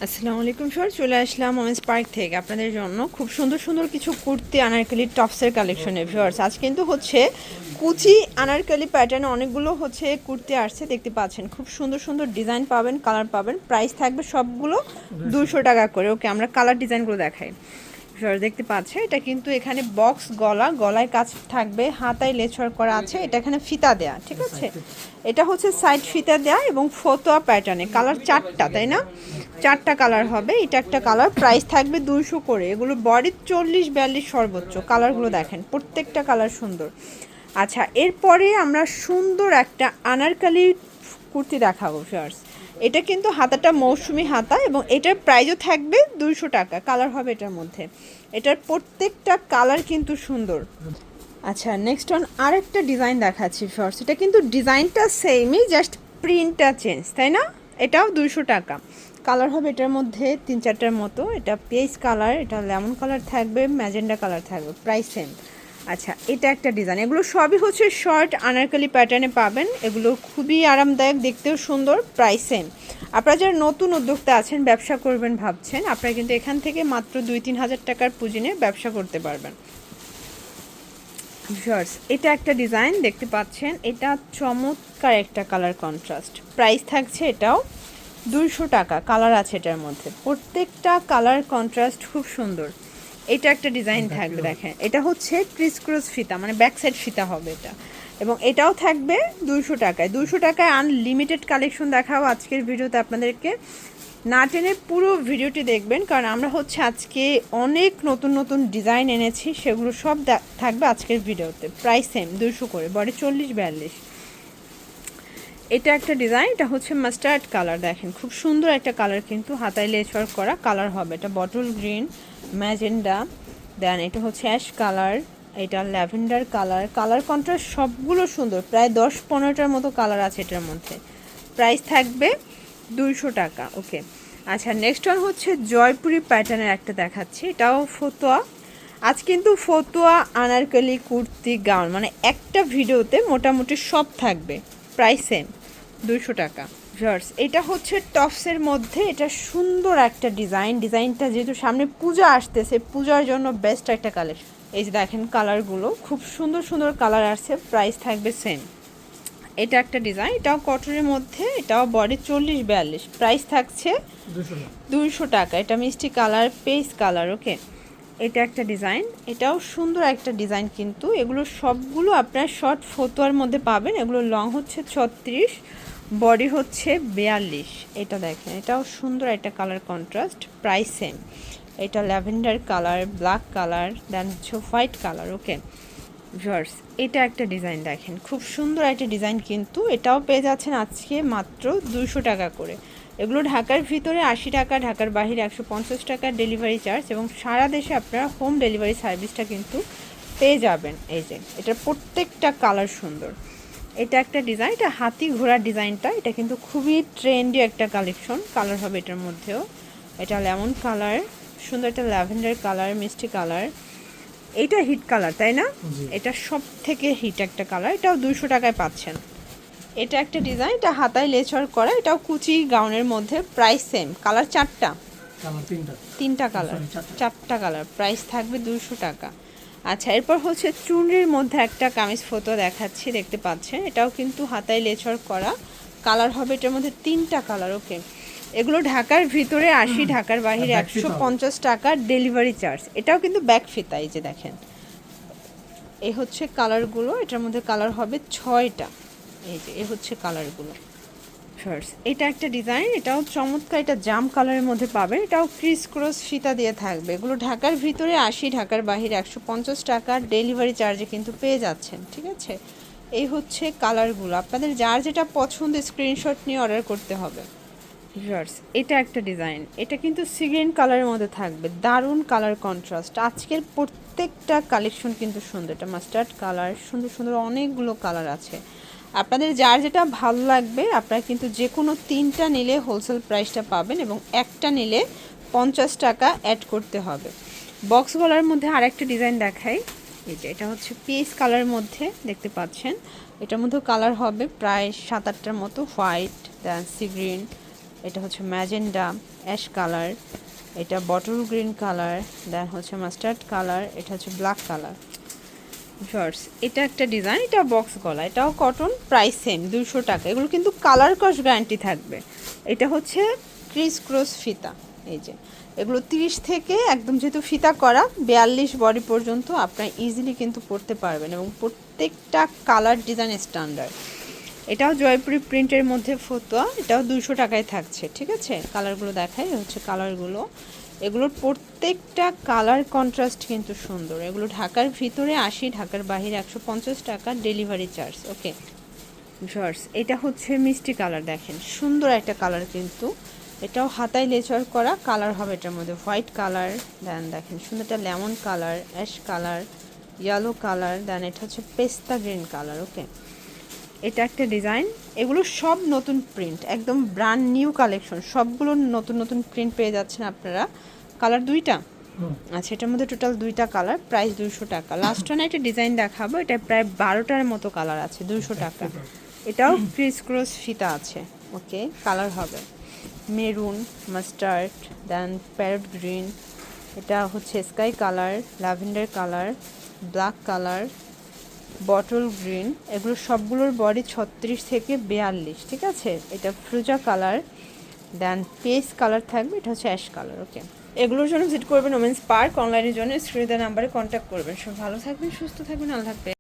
আসসালামু আলাইকুম স্যার, চলে আসলাম ওমেন্স পার্ক থেকে আপনাদের জন্য খুব সুন্দর সুন্দর কিছু কুর্তি আনারকলি টপসের কালেকশনে। ভিউয়ার্স, আজ কিন্তু হচ্ছে কুচি আনারকলি প্যাটার্নে অনেকগুলো হচ্ছে কুর্তি আসছে, দেখতে পাচ্ছেন খুব সুন্দর সুন্দর ডিজাইন পাবেন, কালার পাবেন। প্রাইস থাকবে সবগুলো 200 টাকা করে। ওকে, আমরা কালার ডিজাইনগুলো দেখাই। ভিউয়ার্স দেখতে পাচ্ছে, এটা কিন্তু এখানে বক্স গলা, গলায় কাজ থাকবে, হাতায় লেচর করা আছে, এটা এখানে ফিতা দেয়া, ঠিক আছে। এটা হচ্ছে সাইড ফিতা দেয়া এবং ফতোয়া প্যাটার্নে। কালার চারটা, তাই না? চারটা কালার হবে, এটা একটা কালার। প্রাইস থাকবে 200 করে। এগুলো বডি 40-42 সর্বোচ্চ। কালারগুলো দেখেন, প্রত্যেকটা কালার সুন্দর। আচ্ছা, এরপরে আমরা সুন্দর একটা আনারকালি কুর্তি দেখাবো ভিউয়ার্স। এটা কিন্তু হাতাটা মৌসুমি হাতা এবং এটার প্রাইসও থাকবে 200 টাকা। কালার হবে এটার মধ্যে, এটার প্রত্যেকটা কালার কিন্তু সুন্দর। আচ্ছা, নেক্সট অন আরেকটা ডিজাইন দেখাচ্ছি ভিউয়ার্স। এটা কিন্তু ডিজাইনটা সেমই, জাস্ট প্রিন্টটা চেঞ্জ, তাই না? এটাও 200 টাকা। কালার হবে এটার মধ্যে 3-4টার মতো। এটা পেজ কালার, এটা লেমন কালার থাকবে, ম্যাজেন্ডা কালার থাকবে, প্রাইস সেম। আচ্ছা, এটা একটা ডিজাইন। এগুলো সবই হচ্ছে শর্ট আনারকলি প্যাটার্নে পাবেন। এগুলো খুবই আরামদায়ক, দেখতেও সুন্দর, প্রাইস সেম। আপনারা যারা নতুন উদ্যোক্তা আছেন, ব্যবসা করবেন ভাবছেন, আপনারা কিন্তু এখান থেকে মাত্র 2-3 হাজার টাকার পুঁজি নিয়ে ব্যবসা করতে পারবেন। ভিউয়ার্স, এটা একটা ডিজাইন দেখতে পাচ্ছেন, এটা চমৎকার একটা কালার কন্ট্রাস্ট। প্রাইস থাকছে এটাও 200 টাকা। কালার আছে এটার মধ্যে, প্রত্যেকটা কালার কন্ট্রাস্ট খুব সুন্দর। এটা একটা ডিজাইন থাকবে, দেখেন এটা হচ্ছে ক্রিস ক্রস ফিতা, মানে ব্যাক সাইড ফিতা হবে এটা, এবং এটাও থাকবে 200 টাকায়। 200 টাকায় আনলিমিটেড কালেকশন দেখাবো আজকের ভিডিওতে আপনাদেরকে। না টেনে পুরো ভিডিওটি দেখবেন, কারণ আমরা হচ্ছে আজকে অনেক নতুন নতুন ডিজাইন এনেছি, সেগুলো সব থাকবে আজকের ভিডিওতে। প্রাইস সেম 200 করে, বডি 40-42। এটা একটা ডিজাইন, এটা হচ্ছে মাস্টার্ড কালার, দেখেন খুব সুন্দর একটা কালার, কিন্তু হাতায় লেস ওয়ার্ক করা কালার হবে। এটা বটল গ্রিন, ম্যাজেন্ডা, দেন এটা হচ্ছে অ্যাশ কালার, এটা ল্যাভেন্ডার কালার। কালার কন্ট্রাস্ট সবগুলো সুন্দর, প্রায় 10-15টার মতো কালার আছে এটার মধ্যে। প্রাইস থাকবে 200 টাকা। ওকে, আচ্ছা, নেক্সট ওয়ান হচ্ছে জয়পুরি প্যাটার্নের একটা দেখাচ্ছি, এটাও ফতোয়া। আজ কিন্তু ফতোয়া আনারকলি কুর্তি গাউন, মানে একটা ভিডিওতে মোটামুটি সব থাকবে। প্রাইস সেম 200 টাকা। ভিউয়ার্স, এটা হচ্ছে টপসের মধ্যে, এটা সুন্দর একটা ডিজাইন। ডিজাইনটা যেহেতু সামনে পূজা আসতেছে, পূজার জন্য বেস্ট একটা কালেকশন। এই যে দেখেন কালারগুলো খুব সুন্দর সুন্দর কালার আসছে, প্রাইস থাকবে সেম। এটা একটা ডিজাইন, এটাও কটনের মধ্যে, এটাও বডি 40-42, প্রাইস থাকছে 200 টাকা। এটা মিষ্টি কালার, পেস্ট কালার। ওকে, এটা একটা ডিজাইন, এটাও সুন্দর একটা ডিজাইন, কিন্তু এগুলো সবগুলো আপনার শর্ট ফতোয়ার মধ্যে পাবেন। এগুলো লং হচ্ছে 36, বডি হচ্ছে 42। এটা দেখেন, এটাও সুন্দর একটা কালার কন্ট্রাস্ট, প্রাইস সেম। এটা ল্যাভেন্ডার কালার, ব্ল্যাক কালার, দেন হচ্ছে হোয়াইট কালার। ওকে ভিউয়ার্স, এটা একটা ডিজাইন দেখেন, খুব সুন্দর একটা ডিজাইন, কিন্তু এটাও পেয়ে যাচ্ছেন আজকে মাত্র 200 টাকা করে। এগুলো ঢাকার ভিতরে 80 টাকা, ঢাকার বাইরে 150 টাকা ডেলিভারি চার্জ, এবং সারা দেশে আপনারা হোম ডেলিভারি সার্ভিসটা কিন্তু পেয়ে যাবেন। এই যে এটার প্রত্যেকটা কালার সুন্দর। এটা একটা ডিজাইন, এটা হাতি ঘোড়ার ডিজাইনটা, এটা কিন্তু খুবই ট্রেন্ডি একটা কালেকশন। কালার হবে এটার মধ্যেও, এটা লেমন কালার, সুন্দর একটা ল্যাভেন্ডার কালার, মিষ্টি কালার। এইটা হিট কালার, তাই না? এটা সব থেকে হিট একটা কালার, এটাও 200 টাকায় পাচ্ছেন। এটা একটা ডিজাইন, এটা হাতায় লেচর করা, এটাও কুচি গাউনের মধ্যে, প্রাইস সেম। কালার চারটা, তিনটা কালার, চারটা কালার, প্রাইস থাকবে 200 টাকা। আচ্ছা, এরপর হচ্ছে চুনরির মধ্যে একটা কামিজ ফটো দেখাচ্ছি, দেখতে পাচ্ছেন, এটাও কিন্তু হাতায় লেচর করা। কালার হবে এটার মধ্যে তিনটা কালার। ওকে, এগুলো ঢাকার ভিতরে 80, ঢাকার বাইরে 150 টাকা ডেলিভারি চার্জ। এটাও কিন্তু ব্যাক ফিতা, এই যে দেখেন, এই হচ্ছে কালারগুলো, এটার মধ্যে কালার হবে 6টা। এই যে এই হচ্ছে কালারগুলো। ফার্স্ট এটা একটা ডিজাইন, এটাও চমৎকার, এটা জাম কালারের মধ্যে পাবেন, এটাও ক্রিস ক্রস ফিতা দিয়ে থাকবে। এগুলো ঢাকার ভিতরে 80, ঢাকার বাইরে 150 টাকা ডেলিভারি চার্জে কিন্তু পেয়ে যাচ্ছেন, ঠিক আছে। এই হচ্ছে কালারগুলো, আপনাদের যার যেটা পছন্দ স্ক্রিনশট নিয়ে অর্ডার করতে হবে। ভিউয়ার্স, এটা একটা ডিজাইন, এটা কিন্তু সি গ্রিন কালারের মধ্যে থাকবে, দারুণ কালার কন্ট্রাস্ট। আজকের প্রত্যেকটা কালেকশন কিন্তু সুন্দর। এটা মাস্টার্ড কালার, সুন্দর সুন্দর অনেকগুলো কালার আছে। আপনাদের যার যেটা ভালো লাগবে, আপনারা কিন্তু যে কোনো 3টা নিলে হোলসেল প্রাইসটা পাবেন, এবং একটা নিলে 50 টাকা অ্যাড করতে হবে। বক্স গলার মধ্যে আরেকটা ডিজাইন দেখাই। এই যে এটা হচ্ছে পিস কালারের মধ্যে, দেখতে পাচ্ছেন, এটার মধ্যে কালার হবে প্রায় 7-8টার মতো, হোয়াইট, দেন সি গ্রিন, এটা হচ্ছে ম্যাজেন্ডা, অ্যাশ কালার, এটা বটল গ্রিন কালার, দেন হচ্ছে মাস্টার্ড কালার, এটা হচ্ছে ব্ল্যাক কালার। শর্টস, এটা একটা ডিজাইন, এটা বক্স গলা, এটাও কটন, প্রাইস সেম 200 টাকা। এগুলো কিন্তু কালার কস গ্যারান্টি থাকবে। এটা হচ্ছে ক্রিস ক্রস ফিতা, এই যে এগুলো 30 থেকে একদম যেহেতু ফিতা করা 42 বডি পর্যন্ত আপনারা ইজিলি কিন্তু পরতে পারবেন এবং প্রত্যেকটা কালার ডিজাইন স্ট্যান্ডার্ড। এটাও জয়পুরি প্রিন্টের মধ্যে ফতুয়া, এটাও 200 টাকায় থাকছে। ঠিক আছে, কালারগুলো দেখাই, হচ্ছে কালারগুলো। এগুলোর প্রত্যেকটা কালার কন্ট্রাস্ট কিন্তু সুন্দর। এগুলো ঢাকার ভিতরে 80, ঢাকার বাহিরে 150 টাকা ডেলিভারি চার্জ। ওকে শর্টস, এটা হচ্ছে মিষ্টি কালার, দেখেন সুন্দর একটা কালার কিন্তু। এটাও হাতায় লেচার করা কালার হবে এটার মধ্যে, হোয়াইট কালার, দেন দেখেন সুন্দর একটা lemon colour, ash colour, yellow colour, then এটা হচ্ছে পেস্তা গ্রিন কালার। ওকে, এটা একটা ডিজাইন। এগুলো সব নতুন প্রিন্ট, একদম ব্র্যান্ড নিউ কালেকশন, সবগুলো নতুন নতুন প্রিন্ট পেয়ে যাচ্ছেন আপনারা। কালার দুইটা, আচ্ছা এটার মধ্যে টোটাল 2টা কালার, প্রাইস 200 টাকা। লাস্ট ওয়ান একটা ডিজাইন দেখাবো, এটা প্রায় 12টার মতো কালার আছে, 200 টাকা। এটাও ক্রিস ক্রস ফিতা আছে। ওকে, কালার হবে মেরুন, মাস্টার্ড, দেন প্যারট গ্রিন, এটা হচ্ছে sky colour, lavender colour, black colour, bottle green. এগুলো সবগুলোর বডি 36 থেকে 42। ঠিক আছে, এটা ফ্রুজা কালার, দেন পেস্ট কালার থাকবে, এটা হচ্ছে অ্যাশ কালার। ওকে, এগুলোর জন্য ভিজিট করবেন ওমেন্স পার্ক। অনলাইনের জন্য স্ক্রিনে দেওয়া নাম্বারে কন্ট্যাক্ট করবেন। সব ভালো থাকবেন, সুস্থ থাকবেন, আল্লাহ হাফেজ।